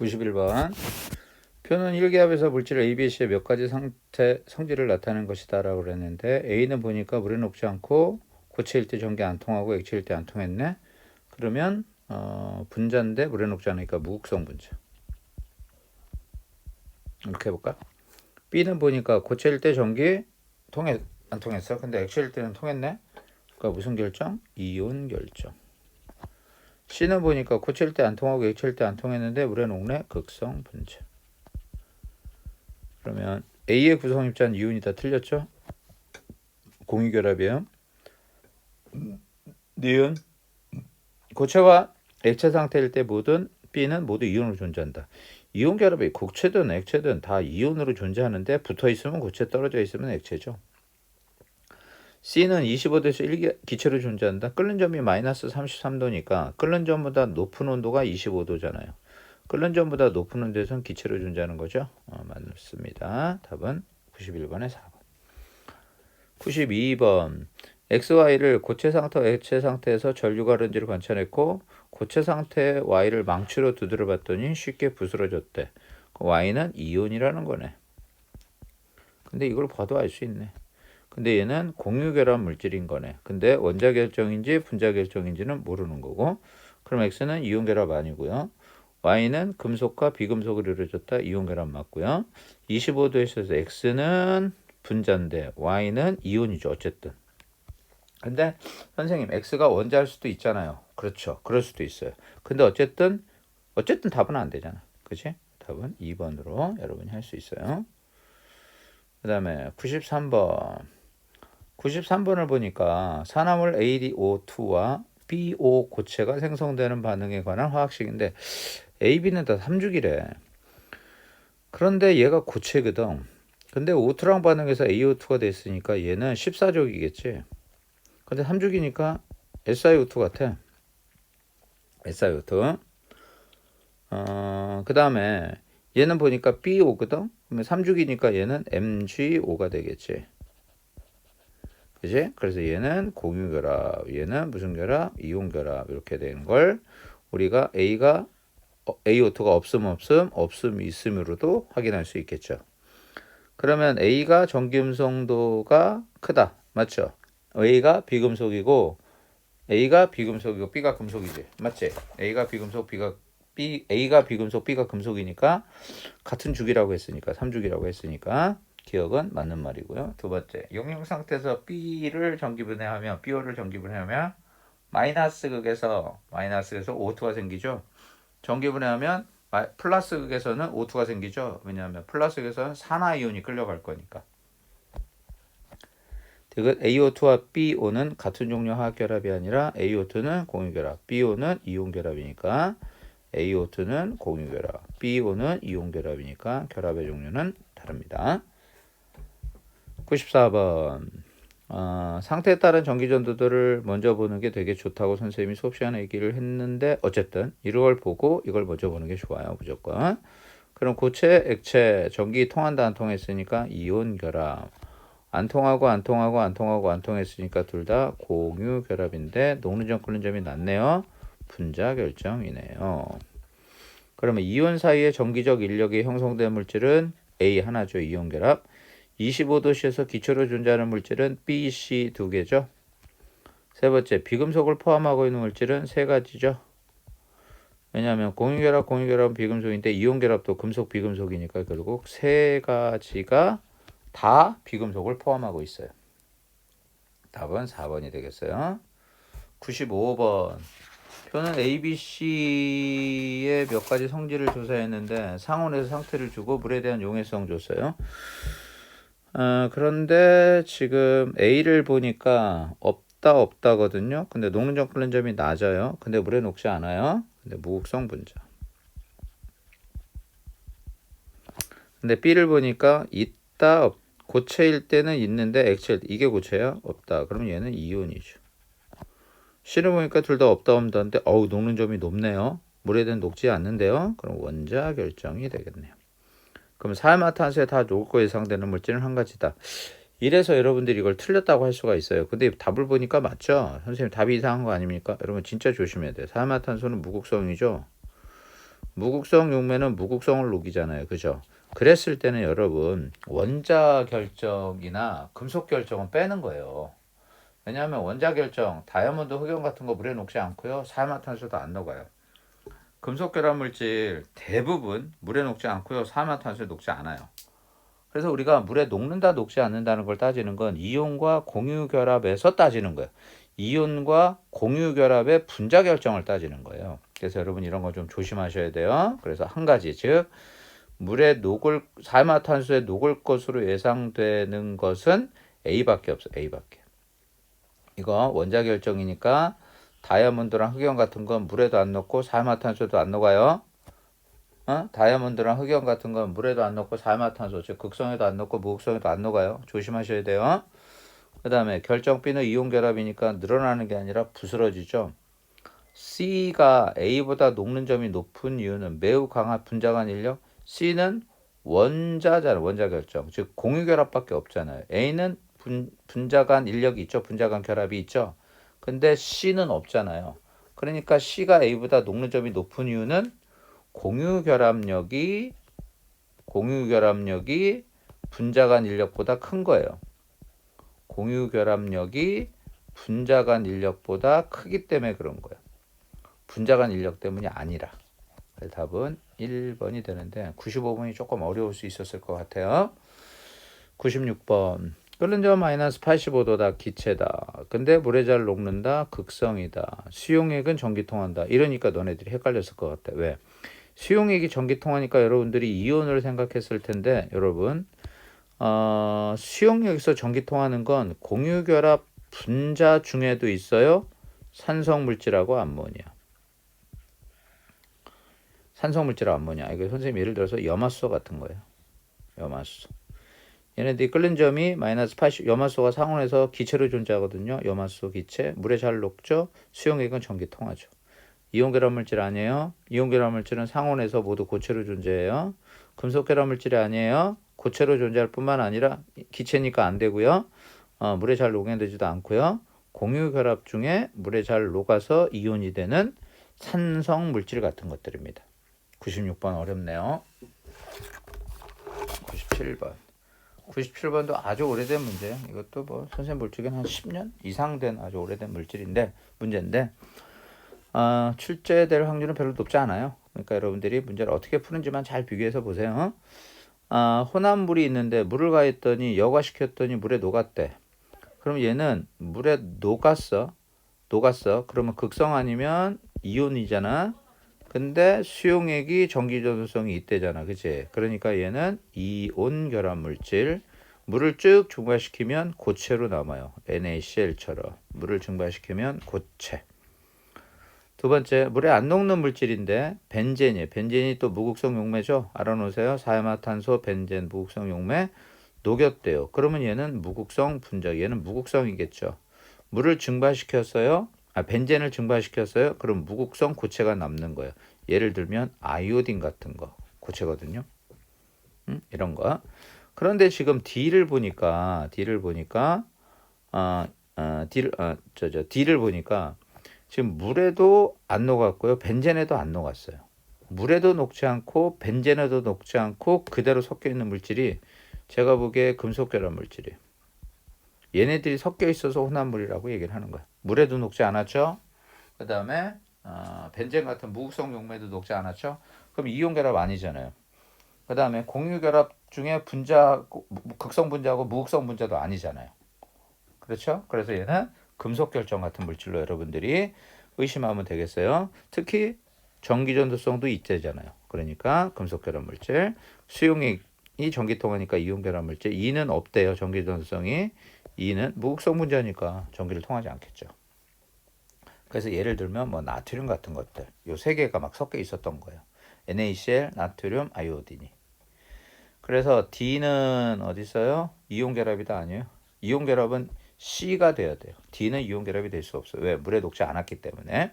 91번. 표는 일기압에서 물질 A, B, C의 몇 가지 성질을 나타내는 것이다 라고 그랬는데 A는 보니까 물에 녹지 않고 고체일 때 전기 안 통하고 액체일 때 안 통했네. 그러면 분자인데 물에 녹지 않으니까 무극성 분자. 이렇게 해볼까? B는 보니까 고체일 때 전기 안 통했어. 근데 액체일 때는 통했네. 그러니까 무슨 결정? 이온 결정. C는 보니까 고체일 때 안 통하고 액체일 때 안 통했는데 물에 녹네. 극성 분자. 그러면 A의 구성 입자는 이온이 다 틀렸죠? 공유결합이에요. 니은 고체와 액체 상태일 때 B는 모두 이온으로 존재한다. 이온 결합이 고체든 액체든 다 이온으로 존재하는데 붙어있으면 고체, 떨어져 있으면 액체죠. C는 25도에서 1기체로 존재한다. 끓는 점이 마이너스 33도니까 끓는 점보다 높은 온도가 25도잖아요. 끓는 점보다 높은 온도에서는 기체로 존재하는 거죠. 맞습니다. 답은 91번에 4번. 92번. XY를 고체 상태, 액체 상태에서 전류가 흐른지를 관찰했고 고체 상태 Y를 망치로 두드려 봤더니 쉽게 부스러졌대. Y는 이온이라는 거네. 근데 이걸 봐도 알 수 있네. 근데 얘는 공유결합 물질인 거네. 근데 원자 결정인지 분자 결정인지는 모르는 거고. 그럼 X는 이온 결합 아니고요. Y는 금속과 비금속으로 이루어졌다. 이온 결합 맞고요. 25도에 있어서 X는 분자인데 Y는 이온이죠. 어쨌든. 근데 선생님 X가 원자일 수도 있잖아요. 그렇죠. 그럴 수도 있어요. 근데 어쨌든 답은 안 되잖아. 그치? 답은 2번으로 여러분이 할 수 있어요. 그 다음에 93번. 93번을 보니까 산화물 AdO2와 BO 고체가 생성되는 반응에 관한 화학식인데 A, B는 다 3주기래. 그런데 얘가 고체거든. 근데 O2랑 반응해서 AO2가 됐으니까 얘는 14족이겠지. 근데 3주기니까 SiO2 같아. SiO2. 그 다음에 얘는 보니까 BO거든. 그러면 3주기니까 얘는 MgO가 되겠지. 그지? 그래서 얘는 공유결합, 얘는 무슨 결합? 이온결합 이렇게 되는 걸 우리가 AO2가 없음 있음으로도 확인할 수 있겠죠. 그러면 A가 전기음성도가 크다. 맞죠? A가 비금속이고 B가 금속이지. 맞지? A가 비금속, B가 금속이니까 같은 주기라고 했으니까 3주기라고 했으니까 기억은 맞는 말이고요. 두 번째, 용융 상태에서 B를 전기분해하면 BO를 전기분해하면 마이너스 극에서 O2가 생기죠. 전기분해하면 플러스 극에서는 O2가 생기죠. 왜냐하면 플러스 극에서는 산화이온이 끌려갈 거니까. 즉 AO2와 BO는 같은 종류 화학결합이 아니라 AO2는 공유결합, BO는 이온결합이니까 AO2는 공유결합, BO는 이온결합이니까 결합의 종류는 다릅니다. 94번. 상태에 따른 전기전도들을 먼저 보는 게 되게 좋다고 선생님이 수업 시간에 얘기를 했는데 어쨌든 이걸 보고 이걸 먼저 보는 게 좋아요. 무조건. 그럼 고체, 액체, 전기 통한다 안 통했으니까 이온결합. 안 통했으니까 둘 다 공유결합인데 녹는 점 끓는 점이 낫네요. 분자 결정이네요. 그러면 이온 사이에 전기적 인력이 형성된 물질은 A 하나죠. 이온결합. 25도씨에서 기초로 존재하는 물질은 B, C 두 개죠. 세 번째, 비금속을 포함하고 있는 물질은 세 가지죠. 왜냐하면 공유결합은 비금속인데 이온결합도 금속, 비금속이니까 결국 세 가지가 다 비금속을 포함하고 있어요. 답은 4번이 되겠어요. 95번. 표는 A, B, C의 몇 가지 성질을 조사했는데 상온에서 상태를 주고 물에 대한 용해성 줬어요. 그런데 지금 A를 보니까 없다거든요. 근데 녹는 점 끓는 점이 낮아요. 근데 물에 녹지 않아요. 근데 무극성 분자. 근데 B를 보니까 있다, 고체일 때는 있는데 액체일 때 이게 고체야? 없다. 그러면 얘는 이온이죠. C를 보니까 둘 다 없다인데 녹는 점이 높네요. 물에 대한 녹지 않는데요. 그럼 원자 결정이 되겠네요. 그럼 사알마탄소에 다 녹을 거 예상되는 물질은 한 가지다. 이래서 여러분들이 이걸 틀렸다고 할 수가 있어요. 근데 답을 보니까 맞죠? 선생님 답이 이상한 거 아닙니까? 여러분 진짜 조심해야 돼요. 사알마탄소는 무극성이죠. 무극성 용매는 무극성을 녹이잖아요. 그죠? 그랬을 때는 여러분 원자 결정이나 금속 결정은 빼는 거예요. 왜냐하면 원자 결정, 다이아몬드, 흑연 같은 거 물에 녹지 않고요. 사이마탄소도 안 녹아요. 금속 결합 물질 대부분 물에 녹지 않고요. 사이마탄소에 녹지 않아요. 그래서 우리가 물에 녹는다 녹지 않는다는 걸 따지는 건 이온과 공유 결합에서 따지는 거예요. 이온과 공유 결합의 분자 결정을 따지는 거예요. 그래서 여러분 이런 거 좀 조심하셔야 돼요. 그래서 한 가지, 즉 물에 녹을 사이마탄소에 녹을 것으로 예상되는 것은 A밖에 없어. A밖에. 이거 원자 결정이니까 다이아몬드랑 흑연 같은 건 물에도 안 녹고 사이마탄소에도 안 녹아요. 다이아몬드랑 흑연 같은 건 물에도 안 녹고 사이마탄소, 즉 극성에도 안 녹고 무극성에도 안 녹아요. 조심하셔야 돼요. 그 다음에 결정 B는 이온 결합이니까 늘어나는 게 아니라 부스러지죠. C가 A보다 녹는 점이 높은 이유는 매우 강한 분자간 인력. C는 원자잖아요. 원자 결정. 즉 공유 결합밖에 없잖아요. A는 분자간 인력이 있죠. 분자간 결합이 있죠. 근데 C는 없잖아요. 그러니까 C가 A보다 녹는 점이 높은 이유는 공유 결합력이 분자간 인력보다 큰 거예요. 공유 결합력이 분자간 인력보다 크기 때문에 그런 거예요. 분자간 인력 때문이 아니라. 그래서 답은 1번이 되는데 95번이 조금 어려울 수 있었을 것 같아요. 96번. 끓는 점 마이너스 85도다. 기체다. 근데 물에 잘 녹는다. 극성이다. 수용액은 전기 통한다. 이러니까 너네들이 헷갈렸을 것 같아. 왜? 수용액이 전기 통하니까 여러분들이 이온을 생각했을 텐데 여러분 수용액에서 전기 통하는 건 공유결합 분자 중에도 있어요. 산성물질하고 암모니아. 산성물질하고 암모니아. 이거 선생님 예를 들어서 염화수 같은 거예요. 염화수. 얘네들이 끓는 점이 마이너스 80, 염화수가 상온에서 기체로 존재하거든요. 염화수 기체. 물에 잘 녹죠. 수용액은 전기 통하죠. 이온 결합 물질 아니에요. 이온 결합 물질은 상온에서 모두 고체로 존재해요. 금속 결합 물질이 아니에요. 고체로 존재할 뿐만 아니라 기체니까 안 되고요. 물에 잘 녹여내지도 않고요. 공유 결합 중에 물에 잘 녹아서 이온이 되는 산성 물질 같은 것들입니다. 96번 어렵네요. 97번. 97번도 아주 오래된 문제예요. 이것도 뭐 선생님 볼 적엔 한 10년 이상 된 아주 오래된 문제인데 출제될 확률은 별로 높지 않아요. 그러니까 여러분들이 문제를 어떻게 푸는지만 잘 비교해서 보세요. 혼합물이 있는데 물을 가했더니 여과시켰더니 물에 녹았대. 그럼 얘는 물에 녹았어. 그러면 극성 아니면 이온이잖아. 근데 수용액이 전기전도성이 있대잖아. 그치? 그러니까 얘는 이온 결합물질. 물을 쭉 증발시키면 고체로 남아요. NaCl처럼. 물을 증발시키면 고체. 두 번째, 물에 안 녹는 물질인데 벤젠이에요. 벤젠이 또 무극성 용매죠. 알아놓으세요. 사이마탄소, 벤젠, 무극성 용매. 녹였대요. 그러면 얘는 무극성 분자. 얘는 무극성이겠죠. 물을 증발시켰어요. 벤젠을 증발시켰어요. 그럼 무극성 고체가 남는 거예요. 예를 들면 아이오딘 같은 거 고체거든요. 이런 거. 그런데 지금 D를 보니까 지금 물에도 안 녹았고요. 벤젠에도 안 녹았어요. 물에도 녹지 않고 벤젠에도 녹지 않고 그대로 섞여 있는 물질이 제가 보기에 금속 결합 물질이에요. 얘네들이 섞여 있어서 혼합물이라고 얘기를 하는 거야. 물에도 녹지 않았죠. 그 다음에 벤젠 같은 무극성 용매도 녹지 않았죠. 그럼 이온 결합 아니잖아요. 그 다음에 공유 결합 중에 분자, 극성 분자하고 무극성 분자도 아니잖아요. 그렇죠? 그래서 얘는 금속 결정 같은 물질로 여러분들이 의심하면 되겠어요. 특히 전기전도성도 있대잖아요. 그러니까 금속 결합 물질. 수용액이 전기 통하니까 이온 결합 물질. E는 없대요. 전기전도성이. E는 무극성 분자니까 전기를 통하지 않겠죠. 그래서 예를 들면 뭐 나트륨 같은 것들, 요 세 개가 막 섞여 있었던 거예요. NaCl, 나트륨, 아이오딘이. 그래서 D는 어디 있어요? 이온 결합이다 아니에요? 이온 결합은 C가 돼야 돼요. D는 이온 결합이 될 수 없어요. 왜? 물에 녹지 않았기 때문에.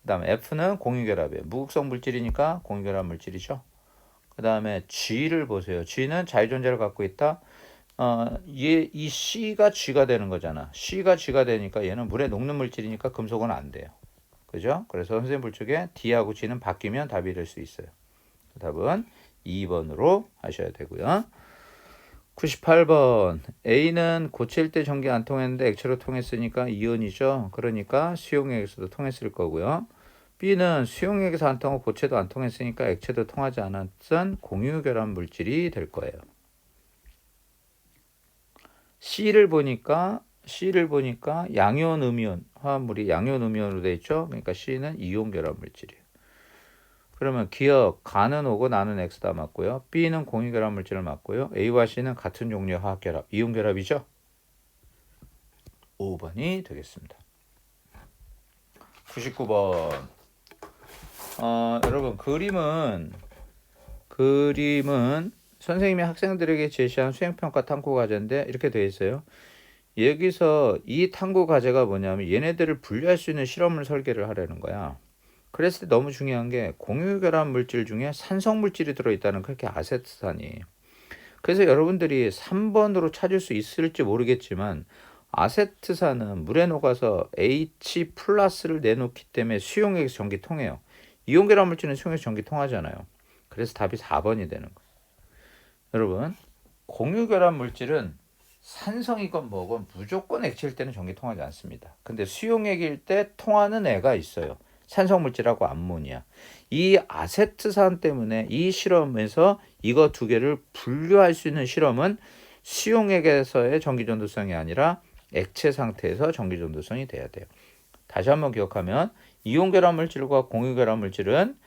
그 다음에 F는 공유 결합이에요. 무극성 물질이니까 공유 결합 물질이죠. 그 다음에 G를 보세요. G는 자유존재를 갖고 있다. 이 C가 G가 되는 거잖아. C가 G가 되니까 얘는 물에 녹는 물질이니까 금속은 안 돼요. 그죠? 그래서 선생님 볼 적에 D하고 G는 바뀌면 답이 될 수 있어요. 답은 2번으로 하셔야 되고요. 98번 A는 고칠 때 전기 안 통했는데 액체로 통했으니까 이온이죠. 그러니까 수용액에서도 통했을 거고요. B는 수용액에서 안 통하고 고체도 안 통했으니까 액체도 통하지 않았던 공유결합 물질이 될 거예요. C를 보니까 양이온, 음이온 화합물이 양이온, 음이온으로 되어 있죠. 그러니까 C는 이온 결합 물질이에요. 그러면 기억, 가는 O고 나는 X다 맞고요. B는 공유결합 물질을 맞고요. A와 C는 같은 종류의 화학결합, 이온결합이죠. 5번이 되겠습니다. 99번 여러분 그림은 선생님이 학생들에게 제시한 수행평가 탐구 과제인데 이렇게 되어 있어요. 여기서 이 탐구 과제가 뭐냐면 얘네들을 분류할 수 있는 실험을 설계를 하려는 거야. 그랬을 때 너무 중요한 게 공유결합 물질 중에 산성 물질이 들어있다는 그렇게 아세트산이. 그래서 여러분들이 3번으로 찾을 수 있을지 모르겠지만 아세트산은 물에 녹아서 H 플러스를 내놓기 때문에 수용액에서 전기 통해요. 이온결합 물질은 수용액에서 전기 통하잖아요. 그래서 답이 4번이 되는 거예요. 여러분 공유결합 물질은 산성이건 뭐건 무조건 액체일 때는 전기 통하지 않습니다. 근데 수용액일 때 통하는 애가 있어요. 산성물질하고 암모니아. 이 아세트산 때문에 이 실험에서 이거 두 개를 분류할 수 있는 실험은 수용액에서의 전기전도성이 아니라 액체 상태에서 전기전도성이 돼야 돼요. 다시 한번 기억하면 이온결합 물질과 공유결합 물질은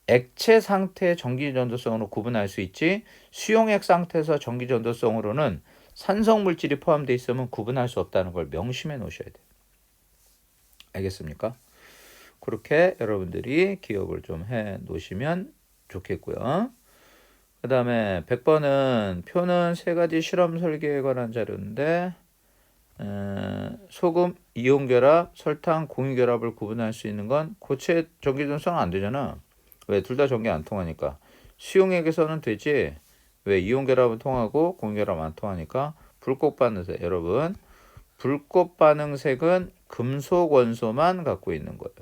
액체 상태의 전기전도성으로 구분할 수 있지 수용액 상태에서 전기전도성으로는 산성 물질이 포함되어 있으면 구분할 수 없다는 걸 명심해 놓으셔야 돼요. 알겠습니까? 그렇게 여러분들이 기억을 좀 해 놓으시면 좋겠고요. 그 다음에 100번은 표는 세 가지 실험 설계에 관한 자료인데 소금, 이온결합, 설탕, 공유결합을 구분할 수 있는 건 고체 전기전도성 안 되잖아. 왜? 둘 다 전기 안 통하니까. 수용액에서는 되지. 왜? 이온결합은 통하고 공유결합 안 통하니까. 불꽃 반응색. 여러분 불꽃 반응색은 금속 원소만 갖고 있는 거예요.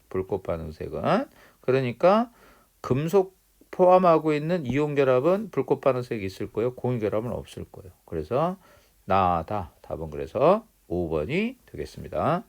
불꽃 반응색은. 그러니까 금속 포함하고 있는 이온결합은 불꽃 반응색이 있을 거예요. 공유결합은 없을 거예요. 그래서 나다. 답은 그래서 5번이 되겠습니다.